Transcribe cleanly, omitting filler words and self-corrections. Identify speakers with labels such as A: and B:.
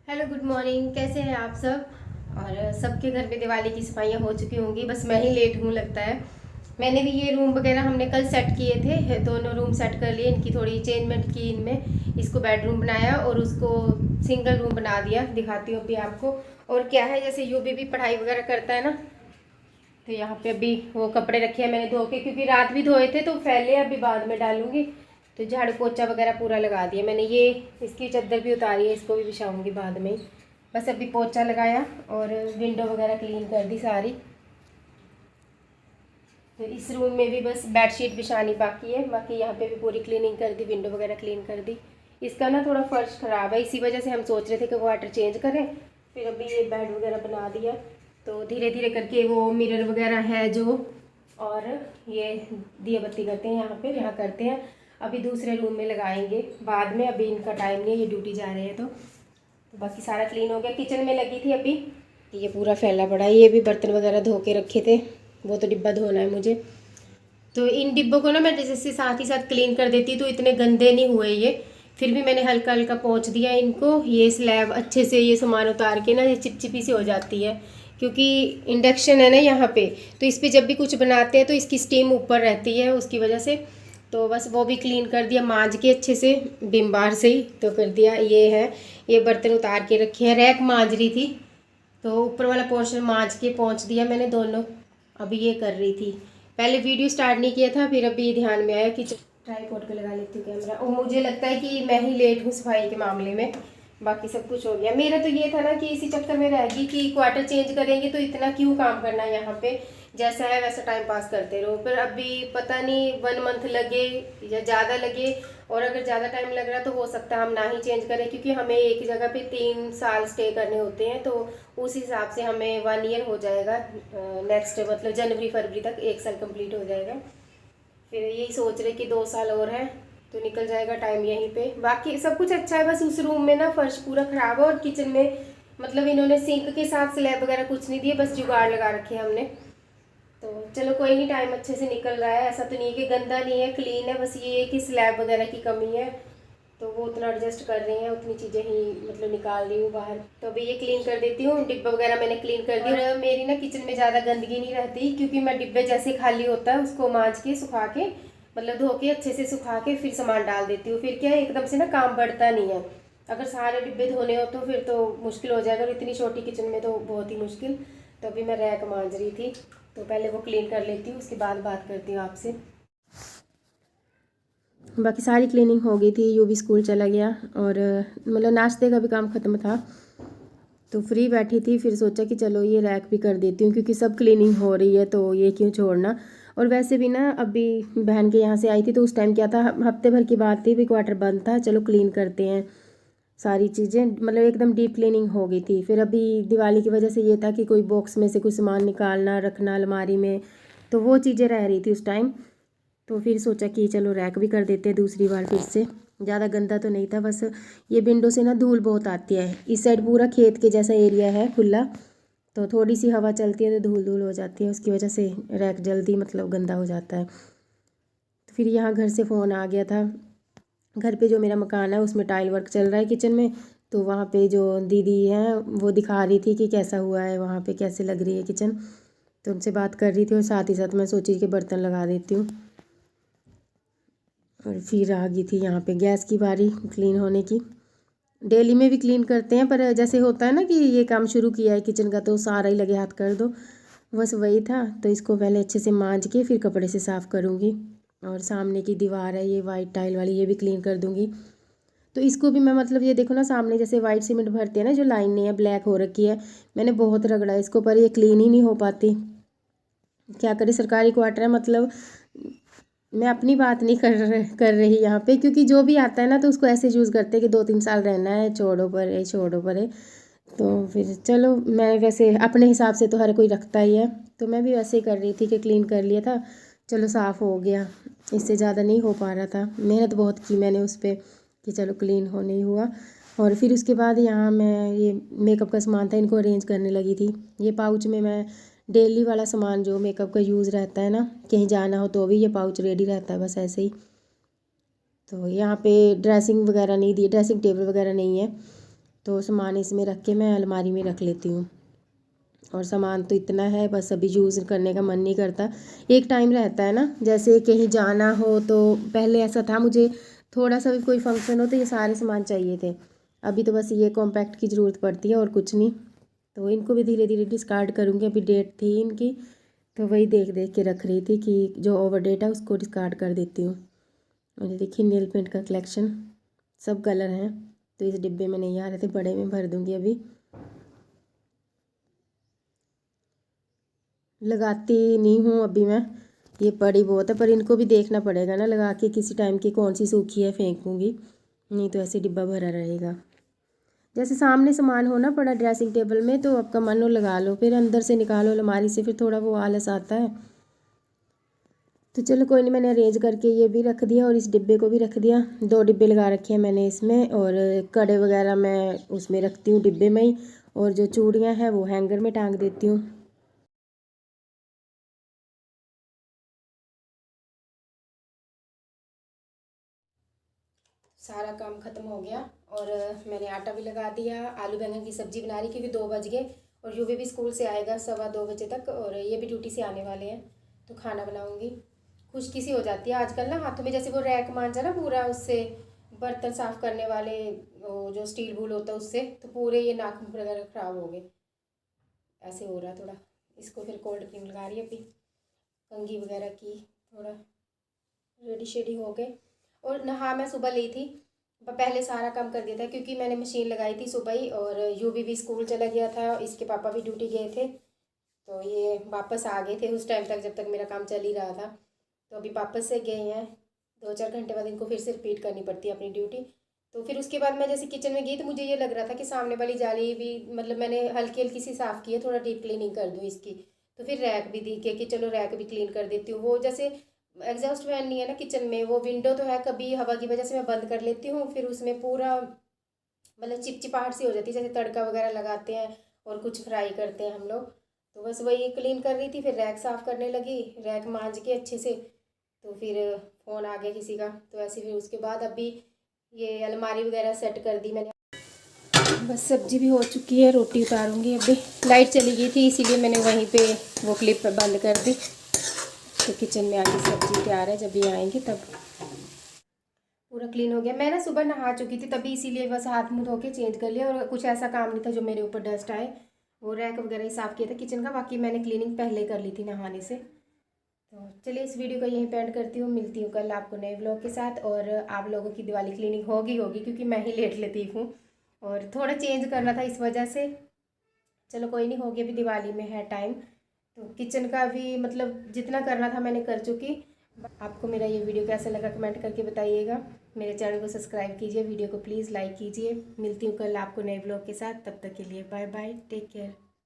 A: Hello good morning. कैसे हैं आप सब। और सबके घर पे दिवाली की सफाइयाँ हो चुकी होंगी, बस मैं ही लेट हूँ लगता है। मैंने भी ये रूम वगैरह हमने कल सेट किए थे, दोनों रूम सेट कर लिए, इनकी थोड़ी चेंजमेंट की इनमें। इसको बेडरूम बनाया और उसको सिंगल रूम बना दिया। दिखाती हूँ अभी आपको। और क्या है, जैसे यूबी भी पढ़ाई वगैरह करता है ना, तो यहाँ पे अभी वो कपड़े रखे हैं मैंने धो के, क्योंकि रात भी धोए थे तो फैले, अभी बाद में डालूंगी। तो झाड़ू पोछा वगैरह पूरा लगा दिया मैंने। ये इसकी चादर भी उतारी है, इसको भी बिछाऊंगी बाद में। बस अभी पोछा लगाया और विंडो वगैरह क्लीन कर दी सारी। तो इस रूम में भी बस बेडशीट बिछानी बाकी है, बाकी यहाँ पे भी पूरी क्लीनिंग कर दी, विंडो वगैरह क्लीन कर दी। इसका ना थोड़ा फर्श ख़राब है, इसी वजह से हम सोच रहे थे कि वाटर चेंज करें। फिर अभी ये बेड वगैरह बना दिया, तो धीरे धीरे करके वो मिरर वगैरह है जो, और ये दिया बत्ती करते हैं यहाँ पे, यहाँ करते हैं। अभी दूसरे रूम में लगाएंगे बाद में, अभी इनका टाइम नहीं है, ये ड्यूटी जा रहे हैं। तो बाकी सारा क्लीन हो गया। किचन में लगी थी अभी, ये पूरा फैला पड़ा है। ये भी बर्तन वगैरह धो के रखे थे, वो तो डिब्बा धोना है मुझे। तो इन डिब्बों को ना मैं जैसे साथ ही साथ क्लीन कर देती, तो इतने गंदे नहीं हुए ये। फिर भी मैंने हल्का हल्का पोंछ दिया इनको। ये स्लैब अच्छे से ये सामान उतार के ना, ये चिपचिपी सी हो जाती है, क्योंकि इंडक्शन है ना यहाँ पे। तो इस पर जब भी कुछ बनाते हैं तो इसकी स्टीम ऊपर रहती है, उसकी वजह से। तो बस वो भी क्लीन कर दिया, मांज के अच्छे से विम बार से ही तो कर दिया। ये है, ये बर्तन उतार के रखे हैं, रैक मांज रही थी, तो ऊपर वाला पोर्शन मांज के पोंछ दिया मैंने दोनों। अभी ये कर रही थी, पहले वीडियो स्टार्ट नहीं किया था, फिर अभी ध्यान में आया कि ट्राईपॉड पे लगा लेती हूँ कैमरा। और मुझे लगता है कि मैं ही लेट हूँ सफाई के मामले में, बाकी सब कुछ हो गया। मेरा तो ये था ना कि इसी चक्कर में रहेगी कि क्वार्टर चेंज करेंगे तो इतना क्यों काम करना है यहाँ पे, जैसा है वैसा टाइम पास करते रहो। पर अभी पता नहीं 1 मंथ लगे या ज़्यादा लगे, और अगर ज़्यादा टाइम लग रहा तो हो सकता है हम ना ही चेंज करें, क्योंकि हमें एक जगह पे 3 साल स्टे करने होते हैं। तो उस हिसाब से हमें 1 ईयर हो जाएगा, नेक्स्ट मतलब जनवरी फरवरी तक 1 साल कंप्लीट हो जाएगा। फिर यही सोच रहे कि 2 साल और है तो निकल जाएगा टाइम यहीं पे। बाकी सब कुछ अच्छा है, बस उस रूम में ना फर्श पूरा ख़राब है, और किचन में मतलब इन्होंने सिंक के साथ स्लैब वगैरह कुछ नहीं दिए, बस जुगाड़ लगा रखे हैं हमने। तो चलो कोई नहीं, टाइम अच्छे से निकल रहा है। ऐसा तो नहीं है कि गंदा नहीं है, क्लीन है, बस ये है कि स्लैब वगैरह की कमी है, तो वो उतना एडजस्ट कर रही हैं, उतनी चीज़ें ही मतलब निकाल रही हूँ बाहर। तो अभी ये क्लीन कर देती हूँ, डिब्बा वगैरह मैंने क्लीन कर दी। और मेरी ना किचन में ज़्यादा गंदगी नहीं रहती, क्योंकि मैं डिब्बे जैसे खाली होता है उसको मांज के सुखा के, मतलब धो के अच्छे से सुखा के फिर सामान डाल देती हूँ। फिर क्या है, एकदम से ना काम बढ़ता नहीं है। अगर सारे डिब्बे धोने हो तो फिर तो मुश्किल हो जाएगा, और इतनी छोटी किचन में तो बहुत ही मुश्किल। तो अभी मैं रैक मांज रही थी, तो पहले वो क्लीन कर लेती हूँ, उसके बाद बात करती हूँ आपसे। बाकी सारी क्लीनिंग हो गई थी, यू भी स्कूल चला गया, और मतलब नाश्ते का भी काम ख़त्म था, तो फ्री बैठी थी। फिर सोचा कि चलो ये रैक भी कर देती हूँ, क्योंकि सब क्लीनिंग हो रही है तो ये क्यों छोड़ना। और वैसे भी ना अभी बहन के यहाँ से आई थी, तो उस टाइम क्या था, हफ्ते भर की बात थी, भी क्वार्टर बंद था, चलो क्लीन करते हैं सारी चीज़ें, मतलब एकदम डीप क्लीनिंग हो गई थी। फिर अभी दिवाली की वजह से ये था कि कोई बॉक्स में से कुछ सामान निकालना रखना अलमारी में, तो वो चीज़ें रह रही थी उस टाइम। तो फिर सोचा कि चलो रैक भी कर देते हैं दूसरी बार फिर से। ज़्यादा गंदा तो नहीं था, बस ये विंडो से ना धूल बहुत आती है। इस साइड पूरा खेत के जैसा एरिया है खुला, तो थोड़ी सी हवा चलती है तो धूल धूल हो जाती है, उसकी वजह से रैक जल्दी मतलब गंदा हो जाता है। तो फिर यहाँ घर से फ़ोन आ गया था, घर पे जो मेरा मकान है उसमें टाइल वर्क चल रहा है किचन में, तो वहाँ पे जो दीदी हैं वो दिखा रही थी कि कैसा हुआ है वहाँ पे, कैसे लग रही है किचन। तो उनसे बात कर रही थी, और साथ ही साथ मैं सोची कि बर्तन लगा देती हूँ। और फिर आ गई थी यहाँ पे गैस की बारी क्लीन होने की। डेली में भी क्लीन करते हैं, पर जैसे होता है ना कि ये काम शुरू किया है किचन का तो सारा ही लगे हाथ कर दो, बस वही था। तो इसको पहले अच्छे से मांज के फिर कपड़े से साफ़ करूँगी। और सामने की दीवार है ये वाइट टाइल वाली, ये भी क्लीन कर दूँगी। तो इसको भी मैं मतलब ये देखो ना, सामने जैसे वाइट सीमेंट भरते हैं ना, जो लाइनें हैं ब्लैक हो रखी है, मैंने बहुत रगड़ा इसको, पर ये क्लीन ही नहीं हो पाती। क्या करें, सरकारी क्वार्टर है, मतलब मैं अपनी बात नहीं कर रही यहाँ पे, क्योंकि जो भी आता है ना तो उसको ऐसे यूज़ करते हैं कि 2-3 साल रहना है, छोड़ो पर है, छोड़ो पर है। तो फिर चलो, मैं वैसे अपने हिसाब से तो हर कोई रखता ही है, तो मैं भी वैसे ही कर रही थी कि क्लीन कर लिया था, चलो साफ़ हो गया। इससे ज़्यादा नहीं हो पा रहा था, मेहनत बहुत की मैंने उस पर कि चलो क्लीन हो, नहीं हुआ। और फिर उसके बाद यहाँ मैं ये मेकअप का सामान था, इनको अरेंज करने लगी थी। ये पाउच में मैं डेली वाला सामान जो मेकअप का यूज़ रहता है ना, कहीं जाना हो तो भी ये पाउच रेडी रहता है, बस ऐसे ही। तो यहाँ पे ड्रेसिंग वगैरह नहीं दी, ड्रेसिंग टेबल वगैरह नहीं है, तो सामान इसमें रख के मैं अलमारी में रख लेती हूँ। और सामान तो इतना है, बस अभी यूज़ करने का मन नहीं करता। एक टाइम रहता है ना, जैसे कहीं जाना हो तो पहले ऐसा था, मुझे थोड़ा सा भी कोई फंक्शन हो तो ये सारे सामान चाहिए थे। अभी तो बस ये कॉम्पैक्ट की ज़रूरत पड़ती है और कुछ नहीं। तो इनको भी धीरे धीरे डिस्कार्ड करूँगी। अभी डेट थी इनकी, तो वही देख देख के रख रही थी कि जो ओवर डेट है उसको डिस्कार्ड कर देती हूँ। और ये देखिए नेल पेंट का कलेक्शन, सब कलर हैं, तो इस डिब्बे में नहीं आ रहे थे, बड़े में भर दूँगी। अभी लगाती नहीं हूँ अभी मैं, ये पड़ी बहुत है, पर इनको भी देखना पड़ेगा ना लगा के, किसी टाइम की कौन सी सूखी है फेंकूँगी, नहीं तो ऐसे डिब्बा भरा रहेगा। जैसे सामने सामान हो ना पड़ा ड्रेसिंग टेबल में, तो आपका मन हो लगा लो, फिर अंदर से निकालो अलमारी से, फिर थोड़ा वो आलस आता है। तो चलो कोई नहीं, मैंने अरेंज करके ये भी रख दिया और इस डिब्बे को भी रख दिया। 2 डिब्बे लगा रखे हैं मैंने इसमें, और कड़े वगैरह मैं उसमें रखती हूँ डिब्बे में ही, और जो चूड़ियाँ हैं वो हैंगर में टांग देती हूँ। सारा काम ख़त्म हो गया और मैंने आटा भी लगा दिया। आलू बैंगन की सब्ज़ी बना रही क्योंकि 2 बज गए, और यूवी भी स्कूल से आएगा 2:15 बजे तक, और ये भी ड्यूटी से आने वाले हैं, तो खाना बनाऊंगी। खुशकी सी हो जाती है आजकल ना हाथों में, जैसे वो रैक मांझा ना पूरा, उससे बर्तन साफ़ करने वाले वो जो स्टील वूल होता है उससे, तो पूरे ये नाखून वगैरह ख़राब हो गए, ऐसे हो रहा थोड़ा। इसको फिर कोल्ड क्रीम लगा रही है अभी, कंघी वगैरह की, थोड़ा रेडी शेडी हो गए। और नहा मैं सुबह ली थी, पहले सारा काम कर दिया था क्योंकि मैंने मशीन लगाई थी सुबह ही, और यूवी भी स्कूल चला गया था, इसके पापा भी ड्यूटी गए थे, तो ये वापस आ गए थे उस टाइम तक जब तक मेरा काम चल ही रहा था। तो अभी वापस से गए हैं, 2-4 घंटे बाद इनको फिर से रिपीट करनी पड़ती है अपनी ड्यूटी। तो फिर उसके बाद मैं जैसे किचन में गई तो मुझे ये लग रहा था कि सामने वाली जाली भी, मतलब मैंने हल्की हल्की सी साफ़ की है, थोड़ा डीप क्लीनिंग कर दूँ इसकी। तो फिर रैक भी दिखे कि चलो रैक भी क्लीन कर देती हूँ। वो जैसे एग्जॉस्ट फैन नहीं है ना किचन में, वो विंडो तो है, कभी हवा की वजह से मैं बंद कर लेती हूँ, फिर उसमें पूरा मतलब चिपचिपाहट सी हो जाती है, जैसे तड़का वगैरह लगाते हैं और कुछ फ्राई करते हैं हम लोग। तो बस वही क्लीन कर रही थी, फिर रैक साफ़ करने लगी, रैक मांज के अच्छे से। तो फिर फ़ोन आ गया किसी का, तो ऐसे फिर उसके बाद अभी ये अलमारी वगैरह सेट कर दी मैंने। बस सब्जी भी हो चुकी है, रोटी उतारूँगी अभी। लाइट चली गई थी इसीलिए मैंने वहीं पे वो क्लिप बंद कर दी। तो किचन में आगे सब्जी तैयार है, जब ये आएंगे तब। पूरा क्लीन हो गया। मैं ना सुबह नहा चुकी थी तभी, इसीलिए बस हाथ मुँह धो के चेंज कर लिया, और कुछ ऐसा काम नहीं था जो मेरे ऊपर डस्ट आए। वो रैक वगैरह ही साफ़ किया था किचन का, बाकी मैंने क्लीनिंग पहले कर ली थी नहाने से। तो चलिए इस वीडियो को यहीं पे एंड करती हूँ, मिलती हूँ कल आपको नए व्लॉग के साथ। और आप लोगों की दिवाली क्लीनिंग होगी क्योंकि मैं ही लेट लतीफ़ हूँ, और थोड़ा चेंज करना था इस वजह से। चलो कोई नहीं, होगी, अभी दिवाली में है टाइम। तो किचन का भी मतलब जितना करना था मैंने कर चुकी। आपको मेरा ये वीडियो कैसा लगा कमेंट करके बताइएगा। मेरे चैनल को सब्सक्राइब कीजिए, वीडियो को प्लीज़ लाइक कीजिए। मिलती हूँ कल आपको नए ब्लॉग के साथ, तब तक के लिए बाय बाय, टेक केयर।